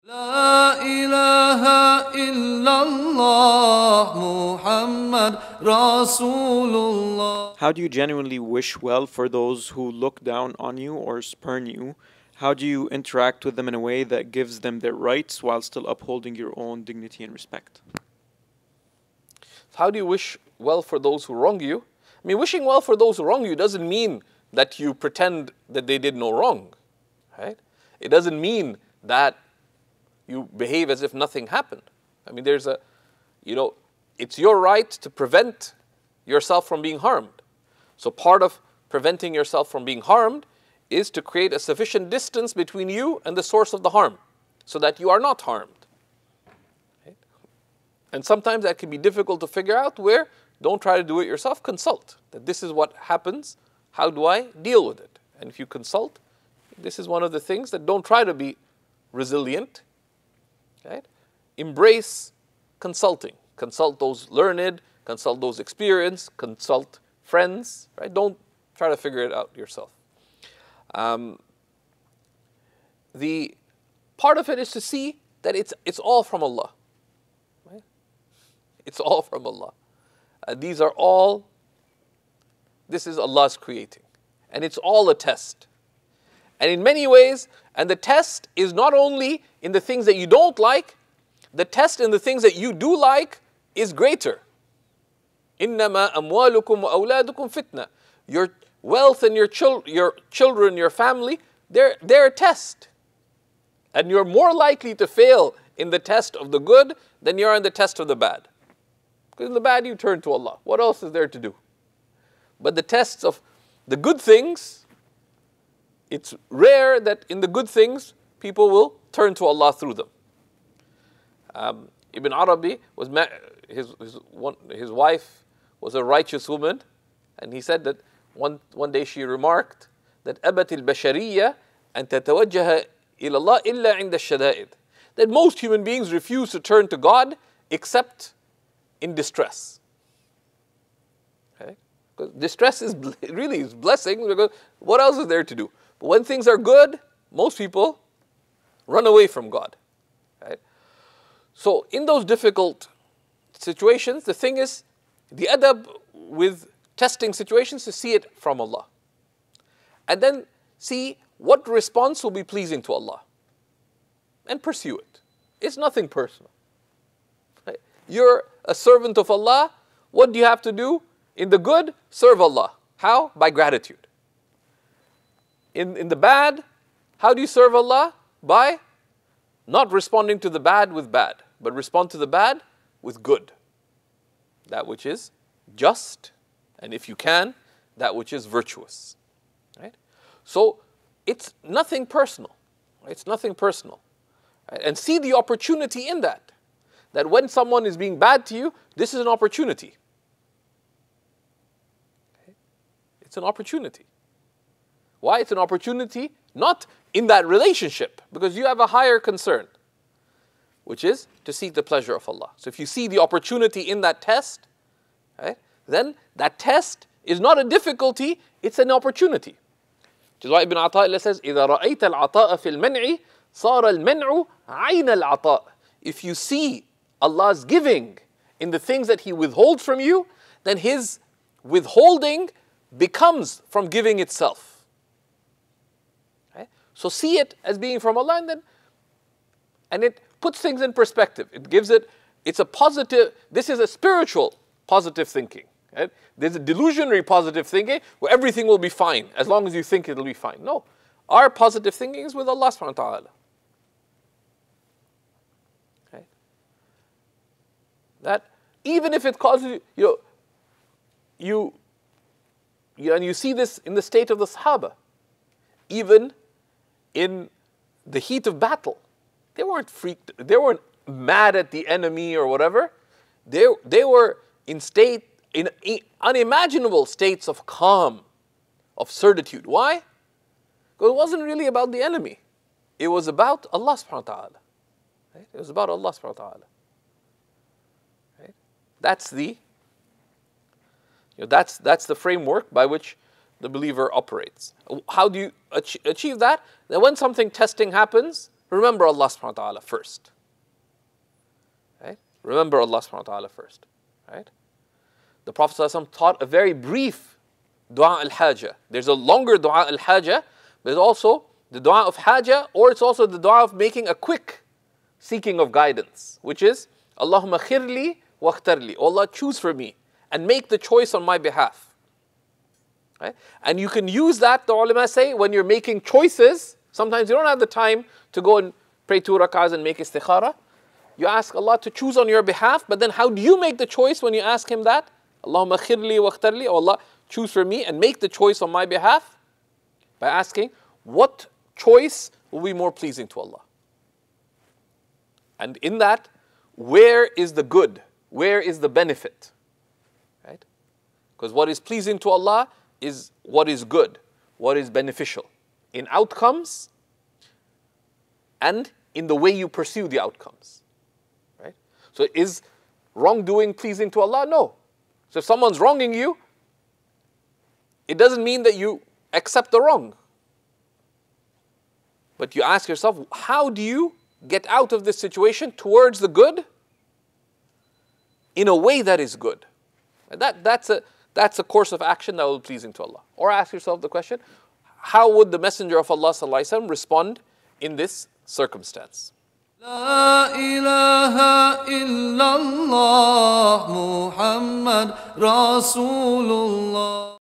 لا إله إلا الله محمد رسول الله. How do you genuinely wish well for those who look down on you or spurn you? How do you interact with them in a way that gives them their rights while still upholding your own dignity and respect? How do you wish well for those who wrong you? I mean, wishing well for those who wrong you doesn't mean that you pretend that they did no wrong, right? It doesn't mean that you behave as if nothing happened. I mean, it's your right to prevent yourself from being harmed. So part of preventing yourself from being harmed is to create a sufficient distance between you and the source of the harm so that you are not harmed. Right? And sometimes that can be difficult to figure out, where don't try to do it yourself, consult. That this is what happens, how do I deal with it? And if you consult, this is one of the things that don't try to be resilient. Right? Embrace consulting. Consult those learned, consult those experienced, consult friends. Right? Don't try to figure it out yourself. The part of it is to see that it's all from Allah. Right? It's all from Allah. This is Allah's creating. And it's all a test. And in many ways, and the test is not only in the things that you don't like, the test in the things that you do like is greater. إِنَّمَا أَمْوَالُكُمْ وَأَوْلَادُكُمْ فِتْنَةٌ. Your wealth and your children, your family, they're a test. And you're more likely to fail in the test of the good than you are in the test of the bad. Because in the bad you turn to Allah. What else is there to do? But the tests of the good things, it's rare that in the good things people will turn to Allah through them. Ibn Arabi was his wife was a righteous woman, and he said that one day she remarked that أبت البشرية أن تتوجه إلى الله إلا عند الشدائد. That most human beings refuse to turn to God except in distress. Okay? Because distress is really blessing, because what else is there to do? But when things are good, most people run away from God. Right? So in those difficult situations, the thing is, the adab with testing situations, to see it from Allah. And then see what response will be pleasing to Allah. And pursue it. It's nothing personal. Right? You're a servant of Allah. What do you have to do? In the good, serve Allah. How? By gratitude. In the bad, how do you serve Allah? By not responding to the bad with bad, but respond to the bad with good. That which is just, and if you can, that which is virtuous. Right? So it's nothing personal. It's nothing personal. Right? And see the opportunity in that. That when someone is being bad to you, this is an opportunity. Okay? It's an opportunity. Why? It's an opportunity not in that relationship, because you have a higher concern, which is to seek the pleasure of Allah. So if you see the opportunity in that test, right, then that test is not a difficulty, it's an opportunity. Which is why Ibn Ata'illah says, إِذَا رَأَيْتَ الْعَطَاءَ فِي الْمَنْعِ صَارَ الْمَنْعُ عَيْنَ الْعَطَاءِ. If you see Allah's giving in the things that He withholds from you, then His withholding becomes from giving itself. So see it as being from Allah, and it puts things in perspective. It gives it's a positive, this is a spiritual positive thinking. Right? There's a delusionary positive thinking where everything will be fine as long as you think it'll be fine. No, our positive thinking is with Allah subhanahu wa ta'ala. Right? That even if it causes and you see this in the state of the Sahaba, even in the heat of battle, they weren't mad at the enemy or whatever. They were in unimaginable states of calm, of certitude. Why? Because it wasn't really about the enemy. It was about Allah subhanahu wa ta'ala. Right? It was about Allah subhanahu wa ta'ala. Right? That's the framework by which the believer operates. How do you achieve that? That when something testing happens, remember Allah subhanahu wa ta'ala first. Right? Remember Allah subhanahu wa ta'ala first. Right? The Prophet ﷺ taught a very brief dua al-haja. There's a longer dua al-haja, but there's also the dua of haja, or it's also the dua of making a quick seeking of guidance, which is Allahumma khirli wa khtarli. Oh Allah, choose for me and make the choice on my behalf. Right? And you can use that, the ulama say, when you're making choices. Sometimes you don't have the time to go and pray 2 rak'ahs and make istikhara. You ask Allah to choose on your behalf, but then how do you make the choice when you ask Him that? Allahumma khirli wa khtarli. Oh Allah, choose for me and make the choice on my behalf. By asking, what choice will be more pleasing to Allah? And in that, where is the good? Where is the benefit? Right? Because what is pleasing to Allah is what is good, what is beneficial in outcomes and in the way you pursue the outcomes. Right? So is wrongdoing pleasing to Allah? No. So if someone's wronging you, it doesn't mean that you accept the wrong. But you ask yourself, how do you get out of this situation towards the good in a way that is good? That's a course of action that will be pleasing to Allah. Or ask yourself the question, how would the Messenger of Allah ﷺ respond in this circumstance? لا إله إلا الله محمد رسول الله